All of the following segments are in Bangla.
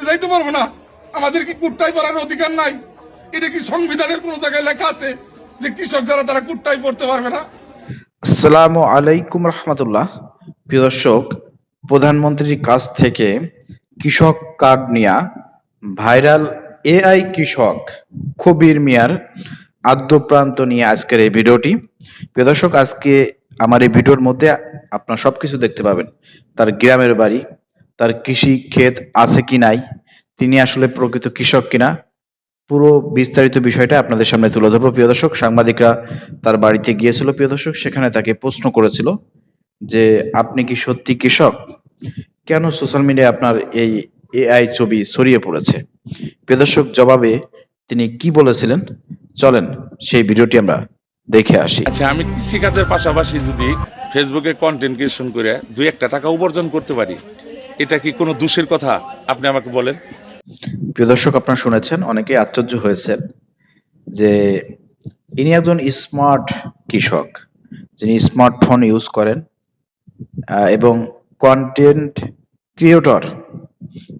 যাইতে পারবো না? আমাদের কি কুট্টাই পড়ার অধিকার নাই? এটা কি সংবিধানের কোন জায়গায় লেখা আছে যে কৃষক যারা তারা কুট্টাই পড়তে পারবে না? আসসালামু আলাইকুম রহমতুল্লাহ। প্রিয় দর্শক, প্রধানমন্ত্রীর কাছ থেকে কৃষক কার্ড নিয়ে ভাইরাল এআই কৃষক কবির মিয়ার আদ্যপ্রান্ত নিয়ে আজকের এই ভিডিওটি। প্রিয় দর্শক, আজকে আমার এই ভিডিওর মধ্যে আপনারা সবকিছু দেখতে পাবেন। তার গ্রামের বাড়ি, তার কৃষি ক্ষেত আছে কি নাই, তিনি আসলে প্রকৃত কৃষক কিনা, পুরো বিস্তারিত বিষয়টা আপনাদের সামনে তুলে ধরবো। প্রিয় দর্শক, সাংবাদিকরা তার বাড়িতে গিয়েছিল প্রিয় দর্শক, সেখানে তাকে প্রশ্ন করেছিল যে আপনি কি সত্যি কৃষক? কেন সোশ্যাল মিডিয়ায় আপনার এই এআই ছবি ছড়িয়ে পড়েছে? প্রিয় দর্শক, জবাবে তিনি কি বলেছিলেন, চলেন সেই ভিডিওটি আমরা দেখে আসি। আচ্ছা, আমি কৃষিকাজের পাশাপাশি যদি ফেসবুকে কন্টেন্ট ক্রিয়েশন করে 2-1 টাকা উপার্জন করতে পারি, এটা কি কোনো দোষের কথা? আপনি আমাকে বলেন। প্রিয় দর্শক, আপনারা শুনেছেন, অনেকে আশ্চর্য হয়েছেন যে ইনি একজন স্মার্ট কৃষক, যিনি স্মার্টফোন ইউজ করেন এবং কন্টেন্ট ক্রিয়েটর,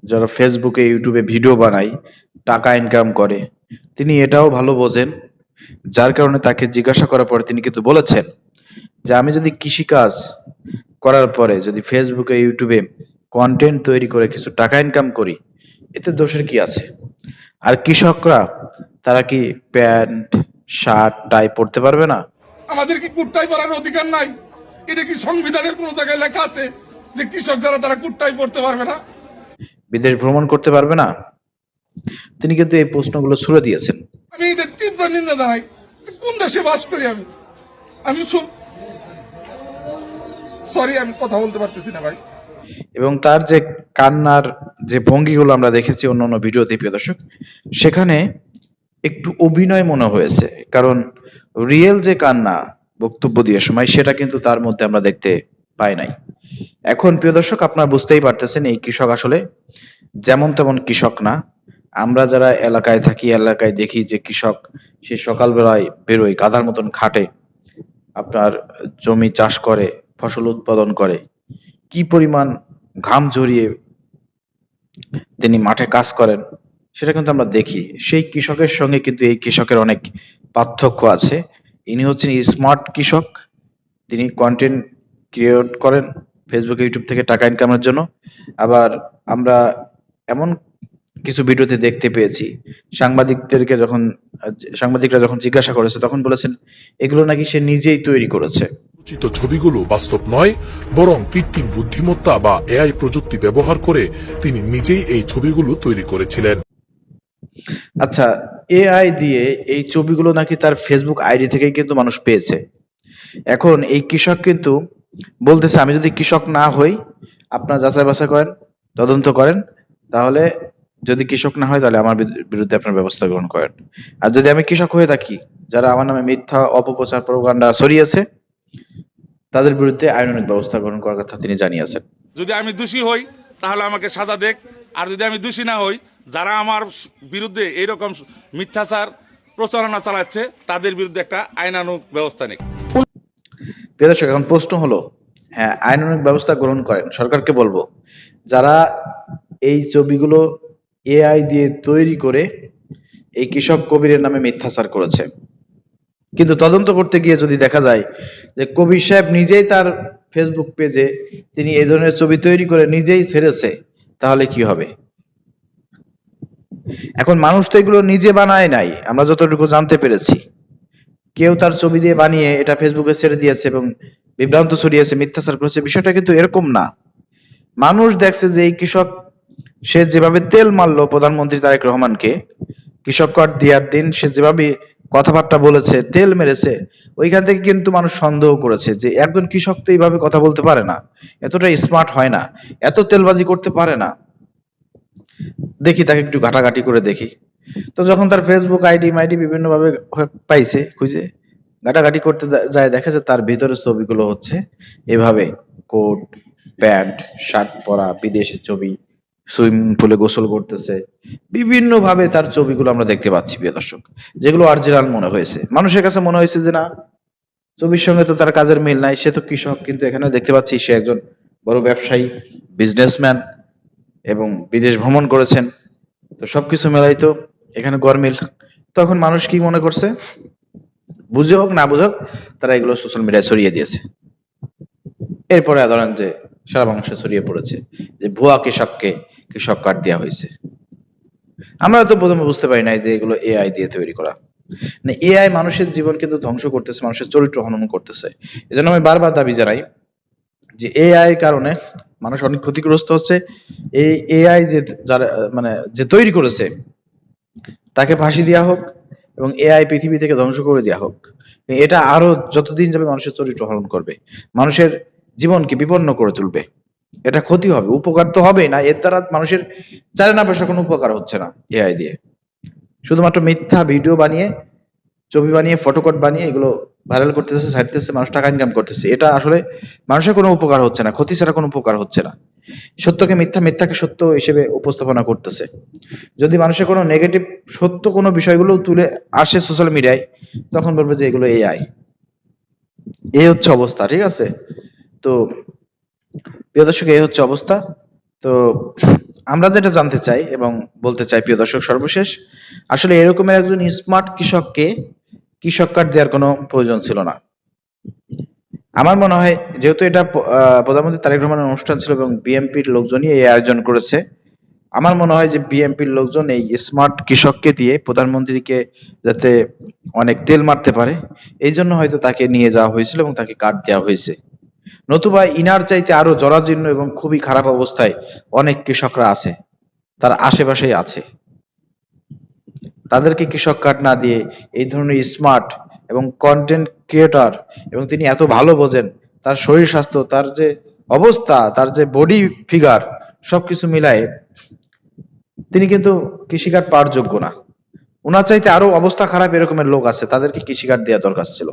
যারা ফেসবুকে ইউটিউবে ভিডিও বানায়, টাকা ইনকাম করে, তিনি এটাও ভালো বোঝেন। যার কারণে তাকে জিজ্ঞাসা করার পরে তিনি কিন্তু বলেছেন যে আমি যদি কৃষিকাজ করার পরে যদি ফেসবুকে ইউটিউবে কন্টেন্ট তৈরি করে কিছু টাকা ইনকাম করি, এতে দোষের কি আছে? আর কৃষকরা তারা কি প্যান্ট শার্ট টাই পরতে পারবে না? আমাদের কি কুট্টাই পড়ার অধিকার নাই? এটা কি সংবিধানের কোন জায়গায় লেখা আছে যে কৃষক যারা তারা কুট্টাই পড়তে পারবে না? বিদেশ ভ্রমণ করতে পারবে না? তিনি কিন্তু এই প্রশ্নগুলো ছুড়ে দিয়েছেন। আমি এটা তীব্র নিন্দা জানাই। কোন দেশে বাস করি আমি? আমি খুব সরি, আমি কথা বলতে পারতেছি না ভাই। এবং তার যে কান্নার যে ভঙ্গিগুলো আমরা দেখেছি অন্যান্য ভিডিওতে প্রিয় দর্শক, সেখানে একটু অভিনয় মনে হয়েছে, কারণ রিয়েল যে কান্না বক্তব্য দিয়ে সময় সেটা কিন্তু তার মধ্যে আমরা দেখতে পাই নাই। এখন প্রিয় দর্শক, আপনারা বুঝতেই পারতেছেন এই কৃষক আসলে যেমন তেমন কৃষক না। আমরা যারা এলাকায় থাকি, এলাকায় দেখি যে কৃষক সে সকালবেলায় বেরোয়, গাধার মতন খাটে, আপনার জমি চাষ করে, ফসল উৎপাদন করে, কি পরিমাণ ঘাম ঝরিয়ে তিনি মাঠে কাজ করেন, সেটা কিন্তু আমরা দেখি। সেই কৃষকের সঙ্গে কিন্তু এই কৃষকের অনেক পার্থক্য আছে। ইনি হচ্ছেন স্মার্ট কৃষক, তিনি কন্টেন্ট ক্রিয়েট করেন ফেসবুক ইউটিউব থেকে টাকা ইনকামের জন্য। আবার আমরা এমন কিছু ভিডিওতে দেখতে পেয়েছি, সাংবাদিকরা যখন জিজ্ঞাসা করেছে তখন বলেছেন এগুলো নাকি সে নিজেই তৈরি করেছে। রচিত ছবিগুলো বাস্তব নয়, বরং কৃত্রিম বুদ্ধিমত্তা বা এআই প্রযুক্তি ব্যবহার করে তিনি নিজেই এই ছবিগুলো তৈরি করেছিলেন। আচ্ছা, এআই দিয়ে এই ছবিগুলো নাকি তার ফেসবুক আইডি থেকেই কিন্তু মানুষ পেয়েছে। এখন এই কৃষক কিন্তু বলতেছে আমি যদি কৃষক না হই, আপনারা যাচাই বাছাই করেন, তদন্ত করেন, তাহলে যদি কৃষক না হয় তাহলে আমার বিরুদ্ধে আপনার ব্যবস্থা গ্রহণ করেন। আর যদি আমি কৃষক হয়ে থাকি, যারা আমার নামে মিথ্যা অপপ্রচার প্রোপাগান্ডা ছড়িয়েছে, তাদের বিরুদ্ধে আইনানুগ ব্যবস্থা গ্রহণ করার কথা তিনি জানিয়েছেন। যদি আমি দোষী হই তাহলে আমাকে সাজা দেখ, আর যদি আমি দোষী না হই, যারা আমার বিরুদ্ধে এইরকম মিথ্যাচার প্রচারণা চালাচ্ছে তাদের বিরুদ্ধে একটা আইনানুগ ব্যবস্থা নেই। প্রিয় দর্শক, এখন প্রশ্ন হলো, হ্যাঁ আইনানুগ ব্যবস্থা গ্রহণ করেন, সরকারকে বলবো যারা এই ছবিগুলো এআই দিয়ে তৈরি করে এই কৃষক কবিরের নামে মিথ্যাচার করেছে, কিন্তু তদন্ত করতে গিয়ে যদি দেখা যায় যে কবির সাহেব নিজেই তার ফেসবুক পেজে তিনি এই ধরনের ছবি তৈরি করে নিজেই ছেড়েছে, তাহলে কি হবে? এখন মানুষ তো এগুলো নিজে বানায় নাই, আমরা যতটুকু জানতে পেরেছি, কেউ তার ছবি দিয়ে বানিয়ে এটা ফেসবুকে ছেড়ে দিয়েছে এবং বিভ্রান্ত ছড়িয়েছে, মিথ্যাচার করেছে। বিষয়টা কিন্তু এরকম না। মানুষ দেখছে যে এই কৃষক সে যেভাবে তেল মারলো প্রধানমন্ত্রী তারেক রহমানকে, কৃষক কার্ড দেওয়ার দিন সে যেভাবে কথাবার্তা বলেছে, তেল মেরেছে, ওইখান থেকে কিন্তু মানুষ সন্দেহ করেছে যে একজন কৃষক তো এইভাবে কথা বলতে পারে না, এতটা স্মার্ট হয় না, এত তেলবাজি করতে পারে না। দেখি তাকে একটু ঘাটাঘাটি করে দেখি। তো যখন তার ফেসবুক আইডি বিভিন্ন ভাবে পাইছে, খুঁজে ঘাটাঘাটি করতে যায়, দেখে যে তার ভিতরের ছবিগুলো হচ্ছে এভাবে কোট প্যান্ট শার্ট পরা, বিদেশের ছবি, সুইমিং পুলে গোসল করতেছে, বিভিন্ন ভাবে তার ছবিগুলো আমরা দেখতে পাচ্ছি প্রিয় দর্শক, যেগুলো অরিজিনাল মনে হয়েছে। মানুষের কাছে মনে হয়েছে যে না, ছবির সঙ্গে তো তার কাজের মিল নাই, সে তো কৃষক, কিন্তু এখানে দেখতে পাচ্ছি সে একজন বড় ব্যবসায়ী, বিজনেসম্যান। এবং বিদেশ ভ্রমণ করেছেন। তো সবকিছু মেলাই তো এখানে গরমিল। তখন মানুষ কি মনে করছে, বুঝে হোক না বুঝে হোক, তারা এগুলো সোশ্যাল মিডিয়ায় ছড়িয়ে দিয়েছে। এরপরে ধরেন যে সারা বাংলাদেশে ছড়িয়ে পড়েছে যে ভুয়া কৃষককে কৃষক কার্ড দেওয়া হয়েছে। আমরা তো প্রথমে বুঝতে পারি নাই যে এগুলো এআই দিয়ে তৈরি করা। মানে এআই মানুষের জীবন কিন্তু ধ্বংস করতেছে, মানুষের চরিত্র হনন করতেছে। এজন্য আমি বারবার দাবি জানাই যে এআই কারণে মানুষ অনেক ক্ষতিগ্রস্ত হচ্ছে। এই এআই যে যারা মানে যে তৈরি করেছে তাকে ফাঁসি দেওয়া হোক এবং এআই পৃথিবী থেকে ধ্বংস করে দেওয়া হোক। এটা আরো যতদিন যাবে মানুষের চরিত্র হরণ করবে, মানুষের জীবনকে বিপন্ন করে তুলবে। এটা ক্ষতি হবে, উপকার তো হবেই না। এর দ্বারা মানুষের চারে না পয়সা কোনো উপকার হচ্ছে না এআই দিয়ে। শুধুমাত্র মিথ্যা ভিডিও বানিয়ে, ছবি বানিয়ে, ফটোকট বানিয়ে এগুলো ভাইরাল করতেছে, ছাড়তেছে, মানুষ টাকা ইনকাম করতেছে। এটা আসলে মানুষের কোনো উপকার হচ্ছে না, ক্ষতি ছাড়া কোনো উপকার হচ্ছে না। সত্যকে মিথ্যা, মিথ্যাকে সত্য হিসেবে উপস্থাপনা করতেছে। যদি মানুষের কোনো নেগেটিভ সত্য কোনো বিষয়গুলো তুলে আসে সোশ্যাল মিডিয়ায়, তখন বলবে যে এগুলো এআই। এই হচ্ছে অবস্থা, ঠিক আছে? তো প্রিয় দর্শক, এই হচ্ছে অবস্থা। তো আমরা যেটা জানতে চাই এবং বলতে চাই প্রিয় দর্শক, সর্বশেষ আসলে এরকমের একজন স্মার্ট কৃষককে কৃষক কার্ড দেওয়ার কোনো প্রয়োজন ছিল না। আমার মনে হয় যেহেতু এটা প্রধানমন্ত্রী তারেক রহমানের অনুষ্ঠান ছিল এবং বিএনপির লোকজনই এই আয়োজন করেছে, আমার মনে হয় যে বিএনপির লোকজন এই স্মার্ট কৃষককে দিয়ে প্রধানমন্ত্রীকে যাতে অনেক তেল মারতে পারে, এই জন্য হয়তো তাকে নিয়ে যাওয়া হয়েছিল এবং তাকে কার্ড দেওয়া হয়েছে। নতুবা ইনার চাইতে আরো জরাজীর্ণ এবং খুবই খারাপ অবস্থায় অনেক কৃষকরা আছে, তার আশেপাশেই আছে। তাদেরকে কৃষক কার্ড না দিয়ে এই ধরনের স্মার্ট এবং কন্টেন্ট ক্রিয়েটর, এবং তিনি এত ভালো বোঝেন, তার শরীর স্বাস্থ্য, তার যে অবস্থা, তার যে বডি ফিগার, সবকিছু মিলায়ে তিনি কিন্তু কৃষিকার্ড পাওয়ার যোগ্য না। ওনার চাইতে আরো অবস্থা খারাপ এরকমের লোক আছে, তাদেরকে কৃষিকার্ড দেওয়া দরকার ছিল,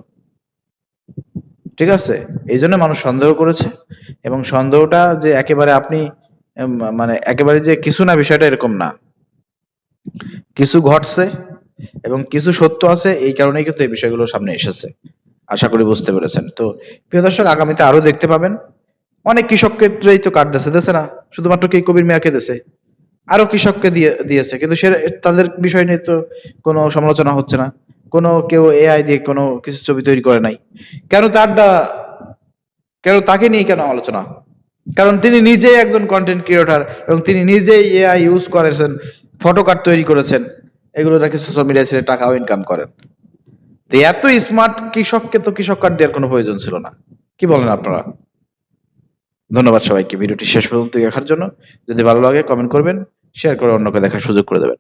ঠিক আছে? এই জন্য মানুষ সন্দেহ করেছে, এবং সন্দেহটা যে একেবারে আপনি মানে একেবারে যে কিছু না, বিষয়টা এরকম না। কিছু ঘটছে এবং কিছু সত্য আছে, এই কারণেই কিন্তু এই বিষয়গুলো সামনে এসেছে। আশা করি বুঝতে পেরেছেন। তো প্রিয় দর্শক, আগামীতে আরো দেখতে পাবেন। অনেক কৃষককেই তো কার্ড দিয়েছে না, শুধুমাত্র কি কবির মিয়াকে দিয়েছে, আরো কৃষককে দিয়েছে, কিন্তু সে তাদের বিষয় নিয়ে তো কোনো সমালোচনা হচ্ছে না। কোনো কেউ এআই দিয়ে কোনো কিছু ছবি তৈরি করে নাই। কেন কেন তাকে নিয়ে কেন আলোচনা? কারণ তিনি নিজেই একজন কন্টেন্ট ক্রিয়েটর এবং তিনি নিজেই এআই ইউজ করেছেন, ফটো কার্ড তৈরি করেছেন, এগুলো নাকি সোশ্যাল মিডিয়ায় ছেড়ে টাকাও ইনকাম করেন। তো এত স্মার্ট কৃষককে তো কৃষক কার্ড দেওয়ার কোনো প্রয়োজন ছিল না। কি বলেন আপনারা? ধন্যবাদ সবাইকে ভিডিওটি শেষ পর্যন্ত দেখার জন্য। যদি ভালো লাগে কমেন্ট করবেন, শেয়ার করে অন্যকে দেখার সুযোগ করে দেবেন।